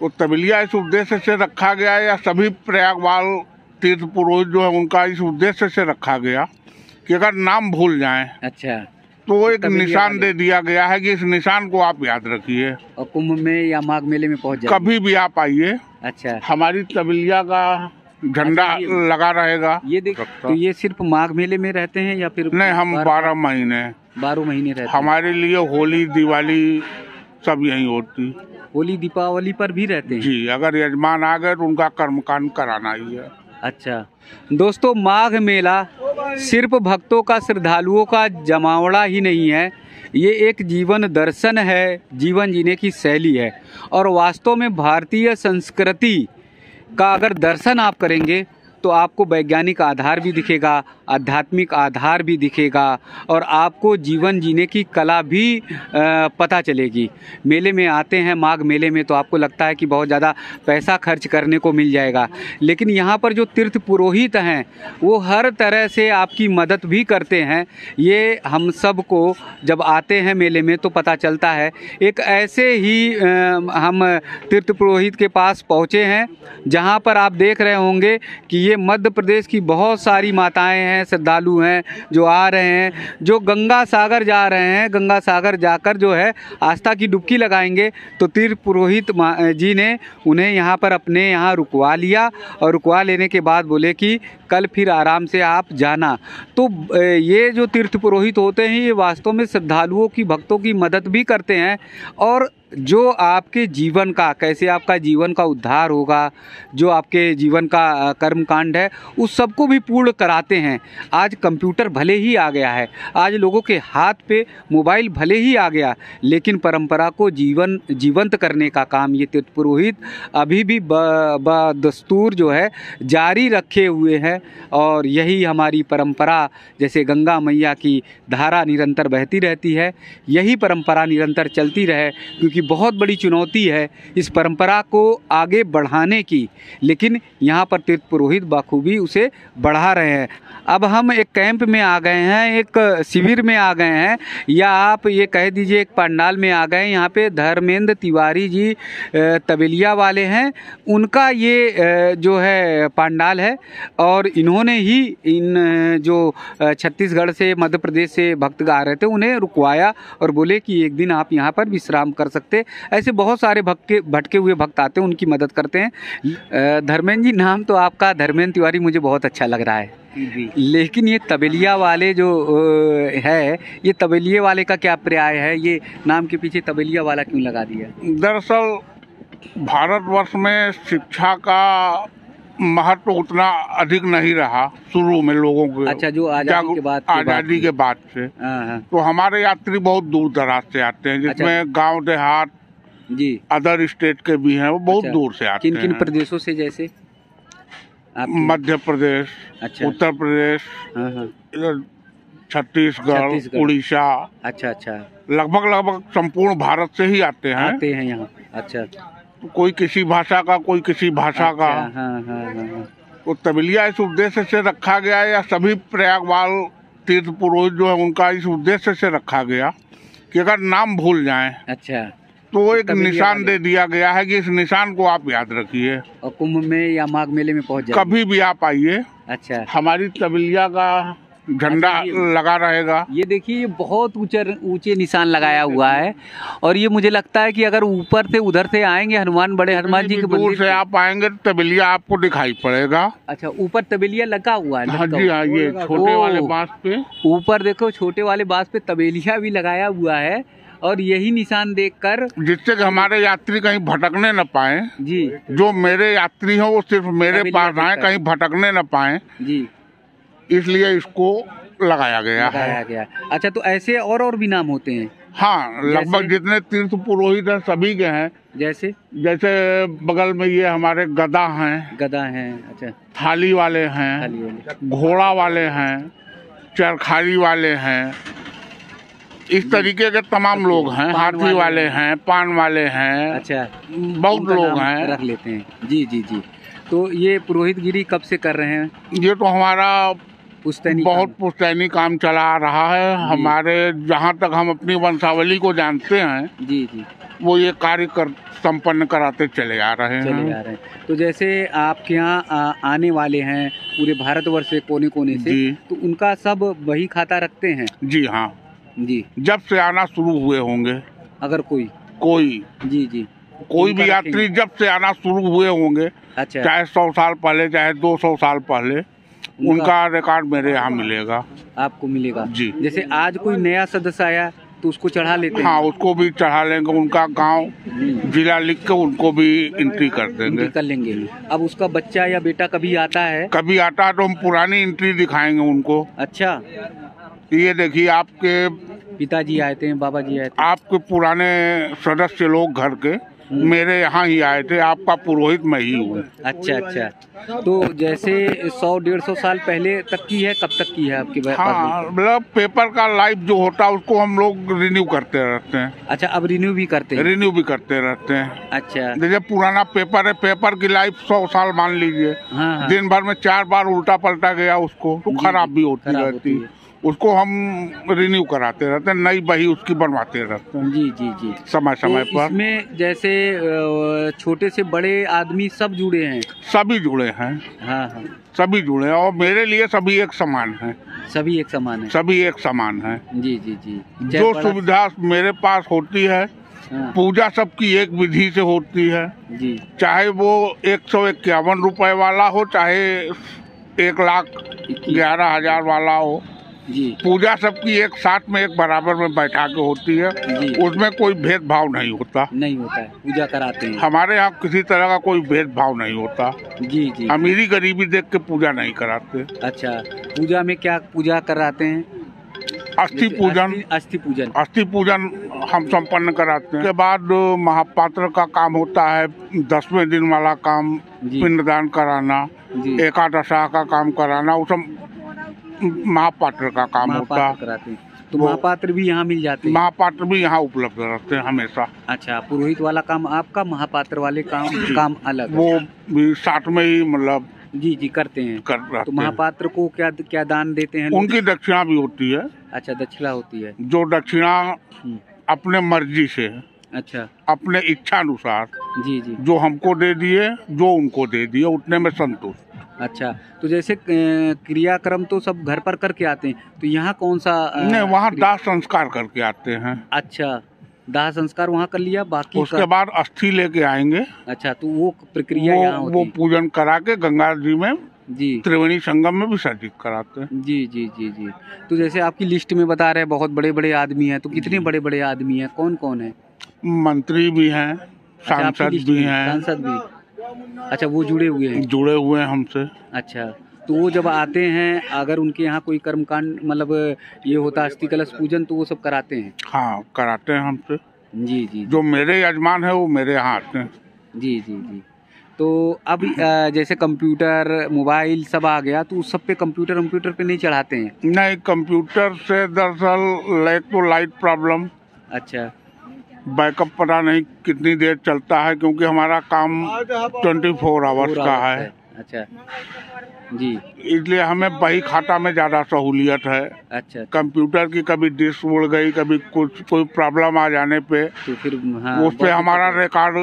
वो तबलिया इस उद्देश्य से रखा गया या सभी प्रयागवाल तीर्थ पुरोहित जो है उनका इस उद्देश्य से रखा गया कि अगर नाम भूल जाएं, अच्छा, तो एक निशान दे दिया गया है कि इस निशान को आप याद रखिए और कुंभ में या माघ मेले में पहुंच जाए, कभी भी आप आइए। अच्छा, हमारी तबलिया का झंडा लगा रहेगा। ये देख, तो ये सिर्फ माघ मेले में रहते हैं या फिर नहीं, हम 12 महीने रहते हैं। हमारे लिए होली दिवाली सब यहीं होती। होली दीपावली पर भी रहते हैं जी, अगर यजमान आ गए तो उनका कर्मकांड कराना ही है। अच्छा दोस्तों, माघ मेला सिर्फ भक्तों का, श्रद्धालुओं का जमावड़ा ही नहीं है, ये एक जीवन दर्शन है, जीवन जीने की शैली है। और वास्तव में भारतीय संस्कृति का अगर दर्शन आप करेंगे तो आपको वैज्ञानिक आधार भी दिखेगा, आध्यात्मिक आधार भी दिखेगा और आपको जीवन जीने की कला भी पता चलेगी। मेले में आते हैं माघ मेले में तो आपको लगता है कि बहुत ज़्यादा पैसा खर्च करने को मिल जाएगा, लेकिन यहाँ पर जो तीर्थ पुरोहित हैं वो हर तरह से आपकी मदद भी करते हैं। ये हम सब को जब आते हैं मेले में तो पता चलता है। एक ऐसे ही हम तीर्थ पुरोहित के पास पहुँचे हैं जहाँ पर आप देख रहे होंगे कि ये मध्य प्रदेश की बहुत सारी माताएं हैं, श्रद्धालु हैं जो आ रहे हैं, जो गंगा सागर जा रहे हैं। गंगा सागर जाकर जो है आस्था की डुबकी लगाएंगे। तो तीर्थ पुरोहित जी ने उन्हें यहाँ पर अपने यहाँ रुकवा लिया और रुकवा लेने के बाद बोले कि कल फिर आराम से आप जाना। तो ये जो तीर्थ पुरोहित होते हैं ये वास्तव में श्रद्धालुओं की, भक्तों की मदद भी करते हैं और जो आपके जीवन का, कैसे आपका जीवन का उद्धार होगा, जो आपके जीवन का कर्मकांड है उस सबको भी पूर्ण कराते हैं। आज कंप्यूटर भले ही आ गया है, आज लोगों के हाथ पे मोबाइल भले ही आ गया, लेकिन परंपरा को जीवंत करने का काम ये तीर्थ पुरोहित अभी भी बदस्तूर जो है जारी रखे हुए हैं। और यही हमारी परंपरा, जैसे गंगा मैया की धारा निरंतर बहती रहती है, यही परंपरा निरंतर चलती रहे, क्योंकि बहुत बड़ी चुनौती है इस परंपरा को आगे बढ़ाने की, लेकिन यहाँ पर तीर्थ पुरोहित बाखूबी उसे बढ़ा रहे हैं। अब हम एक कैंप में आ गए हैं, एक शिविर में आ गए हैं, या आप ये कह दीजिए एक पंडाल में आ गए। यहाँ पे धर्मेंद्र तिवारी जी तबलिया वाले हैं, उनका ये जो है पंडाल है और इन्होंने ही इन जो छत्तीसगढ़ से, मध्य प्रदेश से भक्त आ रहे थे उन्हें रुकवाया और बोले कि एक दिन आप यहाँ पर विश्राम कर सकते। ऐसे बहुत सारे भटके हुए भक्त आते हैं, उनकी मदद करते हैं। धर्मेंद्र जी, नाम तो आपका धर्मेंद्र तिवारी मुझे बहुत अच्छा लग रहा है, लेकिन ये तबलिया वाले जो है, ये तबलिये वाले का क्या पर्याय है? ये नाम के पीछे तबलिया वाला क्यों लगा दिया? दरअसल भारतवर्ष में शिक्षा का महत्व उतना अधिक नहीं रहा शुरू में लोगों के। अच्छा, जो आज़ादी के बाद से तो हमारे यात्री बहुत दूर दराज से आते हैं, जिसमें अच्छा, गांव देहात जी, अदर स्टेट के भी हैं, वो बहुत अच्छा, दूर से आते हैं। किन प्रदेशों से? जैसे मध्य प्रदेश, अच्छा, उत्तर प्रदेश, इधर छत्तीसगढ़, उड़ीसा, अच्छा, लगभग संपूर्ण भारत से ही आते हैं यहाँ। अच्छा, कोई किसी भाषा का, कोई किसी भाषा का। तो तबलिया इस उद्देश्य से रखा गया या सभी प्रयागवाल तीर्थ पुरोहित जो है उनका इस उद्देश्य से रखा गया कि अगर नाम भूल जाएं, अच्छा, तो एक निशान दे दिया गया है कि इस निशान को आप याद रखिए और कुंभ में या माघ मेले में पहुंच जाए, कभी भी आप आइए। अच्छा, हमारी तबलिया का झंडा लगा रहेगा। ये देखिए, ये बहुत ऊंचे निशान लगाया हुआ है और ये मुझे लगता है कि अगर ऊपर से उधर से आएंगे बड़े हनुमान जी के दूर से आप आएंगे तो तबलिया आपको दिखाई पड़ेगा। अच्छा, ऊपर तबलिया लगा हुआ है? हाँ जी, हाँ, ये छोटे वाले बांस पे ऊपर देखो, छोटे वाले बांस पे तबलिया भी लगाया हुआ है और यही निशान देखकर, जिससे कि हमारे यात्री कहीं भटकने न पाए जी। जो मेरे यात्री हो वो सिर्फ मेरे पास आए, कहीं भटकने न पाए जी, इसलिए इसको लगाया गया है। अच्छा, तो ऐसे और भी नाम होते हैं? हाँ, लगभग जितने तीर्थ पुरोहित हैं सभी के हैं। जैसे बगल में ये हमारे गदा हैं। अच्छा, थाली वाले हैं, घोड़ा वाले हैं, चरखारी वाले हैं, इस तरीके के तमाम लोग हैं। हाथी वाले हैं, पान वाले हैं। अच्छा, बहुत लोग हैं, रख लेते हैं जी। तो ये पुरोहितगिरी कब से कर रहे हैं? ये तो हमारा बहुत पुश्तैनी काम चला आ रहा है। हमारे जहाँ तक हम अपनी वंशावली को जानते हैं जी, वो ये कार्य संपन्न कराते चले आ रहे हैं। तो जैसे आपके यहाँ आने वाले हैं पूरे भारतवर्ष से कोने कोने से, तो उनका सब वही खाता रखते हैं? जी हाँ जी। जब से आना शुरू हुए होंगे, अगर कोई जी जी कोई भी यात्री जब से आना शुरू हुए होंगे, अच्छा, चाहे 100 साल पहले चाहे 200 साल पहले, उनका रिकॉर्ड मेरे यहाँ मिलेगा। आपको मिलेगा जी। जैसे आज कोई नया सदस्य आया तो उसको चढ़ा लेते हैं? हाँ, उसको भी चढ़ा लेंगे, उनका गांव जिला लिख के उनको भी एंट्री कर देंगे। कर लेंगे। अब उसका बच्चा या बेटा कभी आता है तो हम पुरानी एंट्री दिखाएंगे उनको। अच्छा, ये देखिए आपके पिताजी आए थे, बाबा जी आए थे, आपके पुराने सदस्य लोग घर के मेरे यहाँ ही आए थे, आपका पुरोहित मैं ही हूँ। अच्छा अच्छा। तो जैसे 100-150 साल पहले तक की है, कब तक की है आपकी? हाँ, मतलब पेपर का लाइफ जो होता है उसको हम लोग रिन्यू करते रहते हैं। अच्छा, अब रिन्यू भी करते हैं? रिन्यू भी करते रहते हैं। अच्छा। जैसे पुराना पेपर है, पेपर की लाइफ 100 साल मान लीजिए। हाँ। दिन भर में 4 बार उल्टा पलटा गया उसको तो खराब भी होती रहती है, उसको हम रिन्यू कराते रहते हैं, नई बही उसकी बनवाते रहते हैं। जी जी जी, समय समय पर। इसमें जैसे छोटे से बड़े आदमी सब जुड़े हैं? सभी जुड़े हैं। हाँ हाँ, सभी जुड़े हैं और मेरे लिए सभी एक समान है। सभी एक समान है? सभी एक समान है। जी जी जी। जो सुविधा मेरे पास होती है, पूजा सबकी एक विधि से होती है जी। चाहे वो 151 रुपए वाला हो, चाहे 1,11,000 वाला हो जी, पूजा सबकी एक साथ में एक बराबर में बैठा के होती है जी। उसमें कोई भेदभाव नहीं होता है, पूजा कराते हैं। हमारे यहाँ किसी तरह का कोई भेदभाव नहीं होता जी जी। अमीरी गरीबी देख के पूजा नहीं कराते। अच्छा, पूजा में क्या पूजा कराते हैं? अस्थि पूजन हम संपन्न कराते हैं। उसके बाद महापात्र का काम होता है, 10वें दिन वाला काम, पिंडदान कराना, एकादशा का काम कराना, वो सब महापात्र का काम होता है। तो महापात्र भी यहाँ मिल जाते हैं? महापात्र भी यहाँ उपलब्ध रहते हैं हमेशा। अच्छा, पुरोहित वाला काम आपका, महापात्र वाले काम अलग? वो भी साथ में ही मतलब जी जी करते हैं। तो महापात्र को क्या दान देते हैं? उनकी दक्षिणा भी होती है। अच्छा, दक्षिणा होती है। जो दक्षिणा अपने मर्जी से, अच्छा, अपने इच्छा अनुसार जी जी, जो हमको दे दिए, जो उनको दे दिए, उतने में संतुष्ट। अच्छा, तो जैसे क्रियाक्रम तो सब घर पर करके आते हैं, तो यहाँ कौन सा? नहीं, वहाँ दाह संस्कार करके आते हैं। अच्छा, दाह संस्कार वहाँ कर लिया, बाकी उसके बाद अस्थि लेके आएंगे। अच्छा, तो वो प्रक्रिया यहाँ होती है? वो पूजन करा के गंगा जी में जी, त्रिवेणी संगम में विसर्जित कराते हैं। जी जी जी जी। तो जैसे आपकी लिस्ट में बता रहे हैं बहुत बड़े बड़े आदमी हैं, तो कितने बड़े बड़े आदमी हैं, कौन कौन है? मंत्री भी हैं, सांसद भी हैं। सांसद भी? अच्छा, वो जुड़े हुए हैं हमसे। अच्छा, तो वो जब आते हैं, अगर उनके यहाँ कोई कर्मकांड मतलब ये होता है अस्थि कलश पूजन, तो वो सब कराते हैं? हाँ, कराते हैं हमसे जी जी। जो मेरे यजमान है वो मेरे यहाँ आते हैं। जी जी जी। तो अब जैसे कंप्यूटर मोबाइल सब आ गया, तो उस सब पे कंप्यूटर पे नहीं चढ़ाते हैं? नहीं, कंप्यूटर से दरअसल एक तो लाइट प्रॉब्लम, अच्छा, बैकअप पता नहीं कितनी देर चलता है, क्योंकि हमारा काम 24 आवर्स का है। अच्छा जी, इसलिए हमें बही खाता में ज्यादा सहूलियत है। अच्छा, कंप्यूटर की कभी डिस्क उड़ गई, कभी कोई प्रॉब्लम आ जाने पे तो फिर उस पे हमारा रिकॉर्ड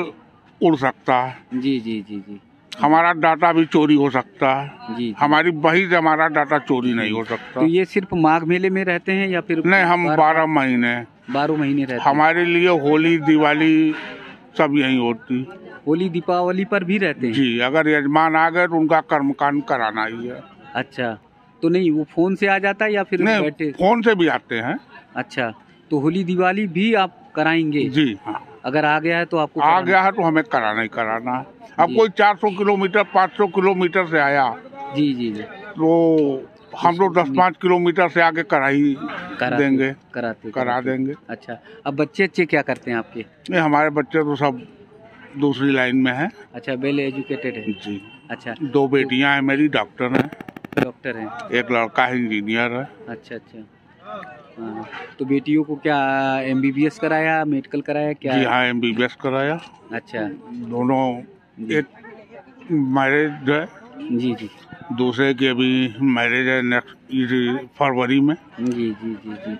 उड़ सकता है। जी जी जी जी। हमारा डाटा भी चोरी हो सकता है जी। हमारी बही से हमारा डाटा चोरी नहीं हो सकता। तो ये सिर्फ माघ मेले में रहते हैं या फिर? नहीं, हम 12 महीने रहते हैं। हमारे लिए होली दिवाली सब यहीं होती। होली दीपावली पर भी रहते हैं जी। अगर यजमान आ गए तो उनका कर्मकांड कराना ही है। अच्छा, तो नहीं वो फोन से आ जाता है या फिर बैठे? फोन से भी आते हैं। अच्छा, तो होली दिवाली भी आप कराएंगे? जी हाँ। अगर आ गया है तो आपको? आ गया है तो हमें कराना ही कराना है। अब कोई 400 किलोमीटर 500 किलोमीटर से आया जी जी जी, तो हम लोग 10-5 किलोमीटर से आगे करा देंगे। करा देंगे। अच्छा, अब बच्चे क्या करते हैं आपके? नहीं, हमारे बच्चे तो सब दूसरी लाइन में है। अच्छा, वेल एजुकेटेड है जी। अच्छा, 2 बेटियां हैं मेरी, डॉक्टर हैं। एक लड़का है, इंजीनियर है। अच्छा अच्छा। हाँ, तो बेटियों को क्या MBBS कराया, मेडिकल कराया क्या? जी हाँ, MBBS कराया। अच्छा, दोनों, एक मैरिज है जी जी, दूसरे की अभी मैरिज है नेक्स्ट फरवरी में। जी जी जी जी।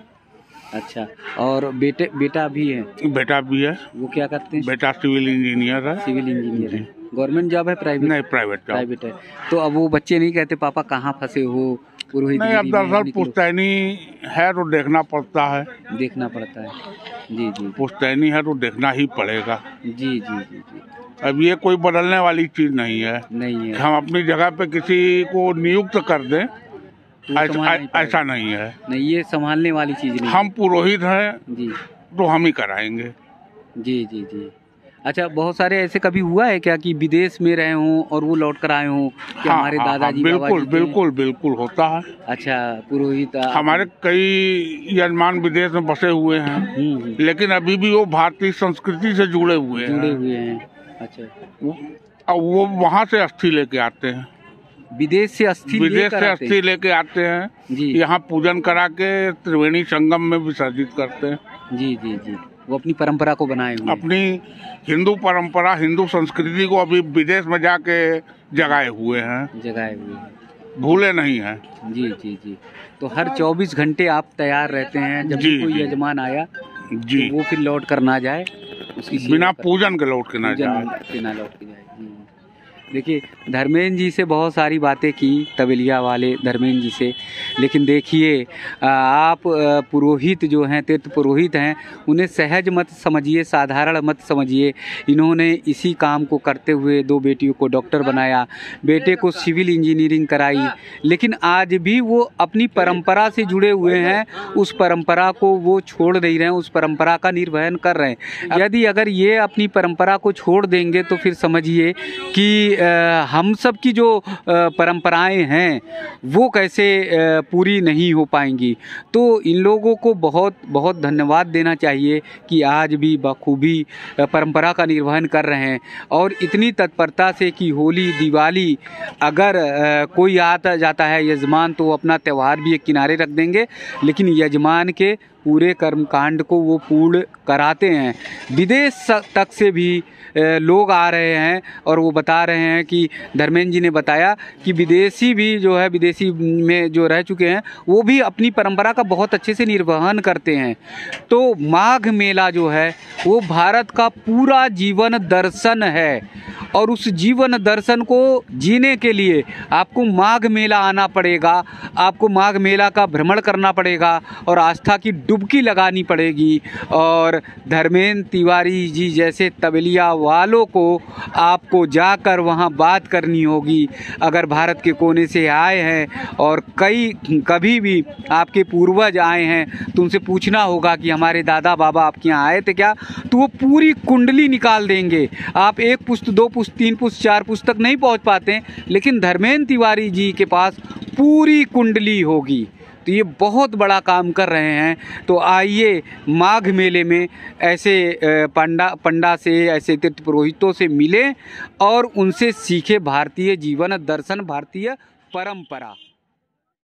अच्छा, और बेटा भी है? बेटा भी है। वो क्या करते हैं? बेटा सिविल इंजीनियर है। सिविल इंजीनियर है। गवर्नमेंट जॉब है प्राइवेट? नहीं, प्राइवेट जॉब। प्राइवेट है। तो अब वो बच्चे नहीं कहते पापा कहाँ फंसे हो पुरोहित? नहीं, अब दरअसल पुश्तैनी है तो देखना पड़ता है। देखना पड़ता है, जी जी। पुश्तैनी है तो देखना ही पड़ेगा। जी जी जी जी। अब ये कोई बदलने वाली चीज नहीं है। नहीं है। हम अपनी जगह पे किसी को नियुक्त कर दें, ऐसा नहीं है। नहीं, ये संभालने वाली चीज नहीं। हम पुरोहित हैं जी, तो हम ही कराएंगे। जी जी जी। अच्छा, बहुत सारे ऐसे कभी हुआ है क्या कि विदेश में रहे हों और वो लौट कर आए हों कि हमारे दादाजी? बिल्कुल बिल्कुल बिल्कुल होता है। अच्छा, पुरोहित हमारे कई यजमान विदेश में बसे हुए हैं, लेकिन अभी भी वो भारतीय संस्कृति से जुड़े हुए हैं। अच्छा, वो वहाँ से अस्थि लेके आते हैं। विदेश से अस्थि लेके आते हैं जी। यहाँ पूजन करा के त्रिवेणी संगम में विसर्जित करते हैं। जी जी जी। वो अपनी परंपरा को बनाए हुए, अपनी हिंदू परंपरा, हिंदू संस्कृति को अभी विदेश में जाके जगाए हुए हैं, भूले नहीं हैं। जी जी जी। तो हर 24 घंटे आप तैयार रहते हैं जब कोई यजमान आया जी, तो वो फिर लौट कर ना जाए, उसकी बिना पूजन के लौट के ना जाए। देखिए, धर्मेंद्र जी से बहुत सारी बातें की, तबेलिया वाले धर्मेंद्र जी से, लेकिन देखिए आप पुरोहित जो हैं, तीर्थ पुरोहित हैं, उन्हें सहज मत समझिए, साधारण मत समझिए। इन्होंने इसी काम को करते हुए 2 बेटियों को डॉक्टर बनाया, बेटे को सिविल इंजीनियरिंग कराई, लेकिन आज भी वो अपनी परंपरा से जुड़े हुए हैं। उस परंपरा को वो छोड़ नहीं रहे हैं, उस परंपरा का निर्वहन कर रहे हैं। यदि अगर ये अपनी परंपरा को छोड़ देंगे तो फिर समझिए कि हम सब की जो परंपराएं हैं वो कैसे पूरी नहीं हो पाएंगी। तो इन लोगों को बहुत बहुत धन्यवाद देना चाहिए कि आज भी बखूबी परंपरा का निर्वहन कर रहे हैं, और इतनी तत्परता से कि होली दिवाली अगर कोई आता जाता है यजमान तो अपना त्यौहार भी एक किनारे रख देंगे, लेकिन यजमान के पूरे कर्मकांड को वो पूर्ण कराते हैं। विदेश तक से भी लोग आ रहे हैं और वो बता रहे हैं कि धर्मेंद्र जी ने बताया कि विदेशी भी जो है, विदेशी में जो रह चुके हैं वो भी अपनी परंपरा का बहुत अच्छे से निर्वहन करते हैं। तो माघ मेला जो है वो भारत का पूरा जीवन दर्शन है, और उस जीवन दर्शन को जीने के लिए आपको माघ मेला आना पड़ेगा, आपको माघ मेला का भ्रमण करना पड़ेगा और आस्था की डुबकी लगानी पड़ेगी। और धर्मेंद्र तिवारी जी जैसे तबेलिया वालों को आपको जाकर वहाँ बात करनी होगी। अगर भारत के कोने से आए हैं और कभी भी आपके पूर्वज आए हैं तो उनसे पूछना होगा कि हमारे दादा बाबा आपके यहाँ आए थे क्या, तो वो पूरी कुंडली निकाल देंगे। आप 1 पुस्त 2 पुस्त 3 पुस्त 4 पुस्त तक नहीं पहुँच पाते, लेकिन धर्मेंद्र तिवारी जी के पास पूरी कुंडली होगी। तो ये बहुत बड़ा काम कर रहे हैं। तो आइए माघ मेले में ऐसे पंडा से, ऐसे तीर्थ पुरोहितों से मिलें और उनसे सीखे भारतीय जीवन दर्शन, भारतीय परंपरा।